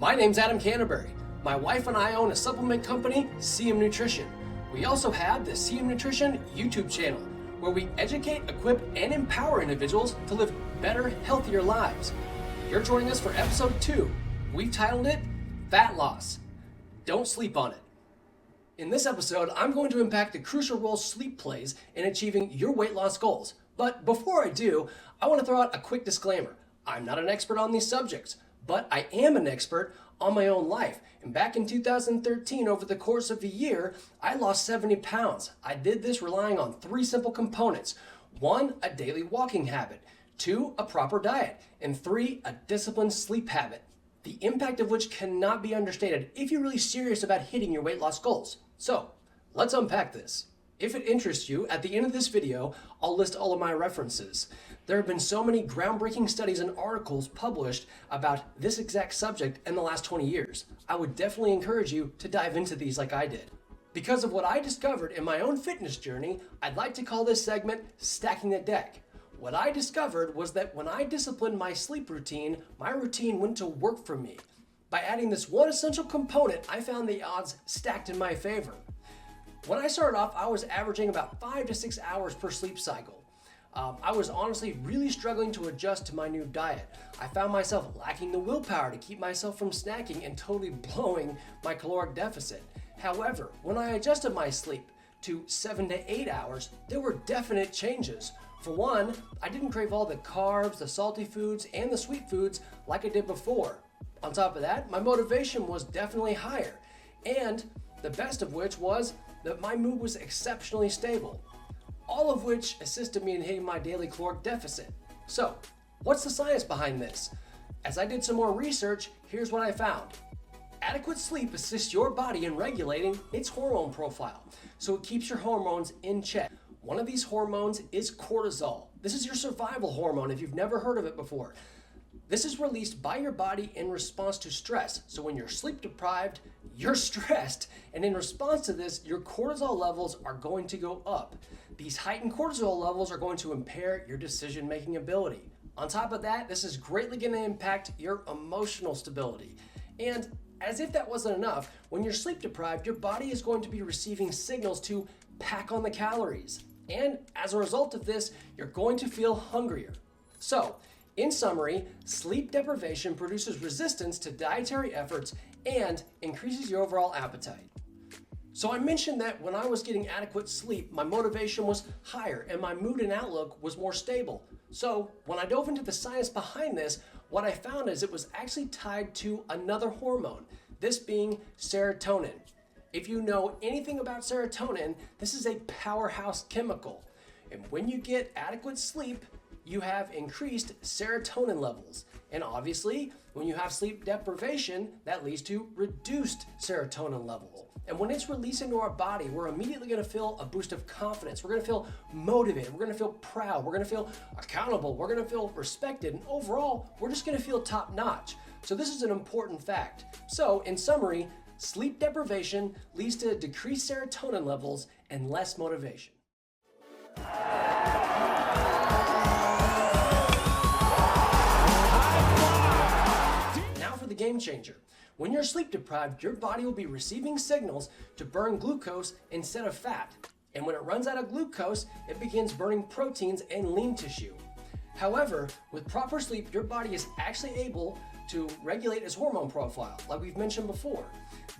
My name's Adam Canterbury. My wife and I own a supplement company, CM Nutrition. We also have the CM Nutrition YouTube channel, where we educate, equip, and empower individuals to live better, healthier lives. You're joining us for episode 2. We've titled it, Fat Loss. Don't sleep on it. In this episode, I'm going to unpack the crucial role sleep plays in achieving your weight loss goals. But before I do, I want to throw out a quick disclaimer. I'm not an expert on these subjects, but I am an expert on my own life. And back in 2013, over the course of a year, I lost 70 pounds. I did this relying on 3 simple components. 1, a daily walking habit. 2, a proper diet. And 3, a disciplined sleep habit. The impact of which cannot be understated if you're really serious about hitting your weight loss goals. So, let's unpack this. If it interests you, at the end of this video, I'll list all of my references. There have been so many groundbreaking studies and articles published about this exact subject in the last 20 years. I would definitely encourage you to dive into these like I did. Because of what I discovered in my own fitness journey, I'd like to call this segment Stacking the Deck. What I discovered was that when I disciplined my sleep routine, my routine went to work for me. By adding this one essential component, I found the odds stacked in my favor. When I started off, I was averaging about 5 to 6 hours per sleep cycle. I was honestly really struggling to adjust to my new diet. I found myself lacking the willpower to keep myself from snacking and totally blowing my caloric deficit. However, when I adjusted my sleep to 7 to 8 hours, there were definite changes. For one, I didn't crave all the carbs, the salty foods, and the sweet foods like I did before. On top of that, my motivation was definitely higher. And the best of which was that my mood was exceptionally stable. All of which assisted me in hitting my daily caloric deficit. So, what's the science behind this? As I did some more research, here's what I found. Adequate sleep assists your body in regulating its hormone profile, so it keeps your hormones in check. One of these hormones is cortisol. This is your survival hormone if you've never heard of it before. This is released by your body in response to stress. So when you're sleep deprived, you're stressed. And in response to this, your cortisol levels are going to go up. These heightened cortisol levels are going to impair your decision-making ability. On top of that, this is greatly going to impact your emotional stability. And as if that wasn't enough, when you're sleep deprived, your body is going to be receiving signals to pack on the calories. And as a result of this, you're going to feel hungrier. So, in summary, sleep deprivation produces resistance to dietary efforts and increases your overall appetite. So I mentioned that when I was getting adequate sleep, my motivation was higher and my mood and outlook was more stable. So when I dove into the science behind this, what I found is it was actually tied to another hormone, this being serotonin. If you know anything about serotonin, this is a powerhouse chemical. And when you get adequate sleep, you have increased serotonin levels. And obviously, when you have sleep deprivation, that leads to reduced serotonin levels. And when it's released into our body, we're immediately gonna feel a boost of confidence. We're gonna feel motivated. We're gonna feel proud. We're gonna feel accountable. We're gonna feel respected. And overall, we're just gonna feel top notch. So this is an important fact. So in summary, sleep deprivation leads to decreased serotonin levels and less motivation. The game changer. When you're sleep deprived, your body will be receiving signals to burn glucose instead of fat. And when it runs out of glucose, it begins burning proteins and lean tissue. However, with proper sleep, your body is actually able to regulate its hormone profile, like we've mentioned before.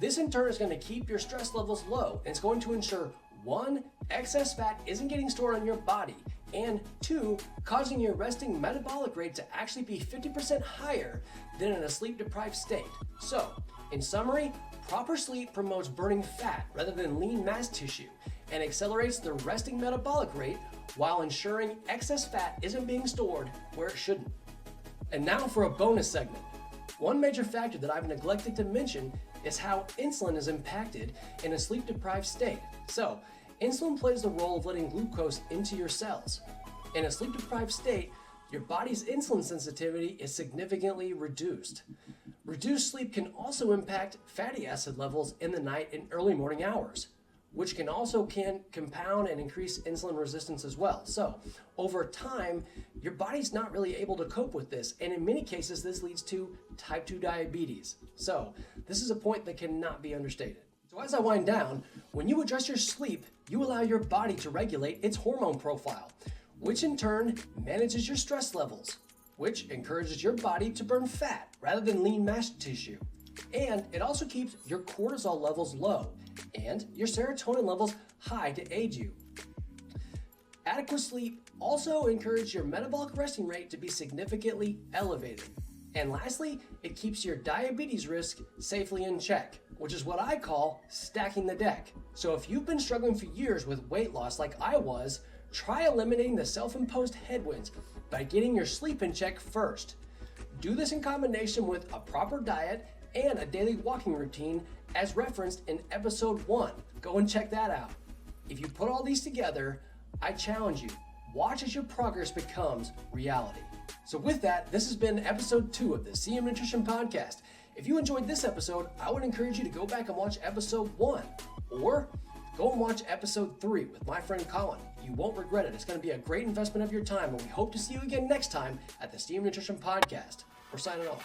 This in turn is going to keep your stress levels low, and it's going to ensure 1, excess fat isn't getting stored on your body, and 2, causing your resting metabolic rate to actually be 50% higher than in a sleep-deprived state. So, in summary, proper sleep promotes burning fat rather than lean mass tissue and accelerates the resting metabolic rate while ensuring excess fat isn't being stored where it shouldn't. And now for a bonus segment. One major factor that I've neglected to mention is how insulin is impacted in a sleep-deprived state. So, insulin plays the role of letting glucose into your cells. In a sleep-deprived state, your body's insulin sensitivity is significantly reduced. Reduced sleep can also impact fatty acid levels in the night and early morning hours. which can compound and increase insulin resistance as well. So over time, your body's not really able to cope with this, and in many cases, this leads to type 2 diabetes. So this is a point that cannot be understated. So as I wind down, when you adjust your sleep, you allow your body to regulate its hormone profile, which in turn manages your stress levels, which encourages your body to burn fat rather than lean mashed tissue. And it also keeps your cortisol levels low and your serotonin levels high to aid you. Adequate sleep also encourages your metabolic resting rate to be significantly elevated. And lastly, it keeps your diabetes risk safely in check, which is what I call stacking the deck. So if you've been struggling for years with weight loss like I was, try eliminating the self-imposed headwinds by getting your sleep in check first. Do this in combination with a proper diet and a daily walking routine as referenced in episode 1. Go and check that out. If you put all these together, I challenge you, watch as your progress becomes reality. So with that, this has been episode 2 of the CM Nutrition Podcast. If you enjoyed this episode, I would encourage you to go back and watch episode 1, or go and watch episode 3 with my friend Colin. You won't regret it. It's going to be a great investment of your time, and we hope to see you again next time at the CM Nutrition Podcast. We're signing off.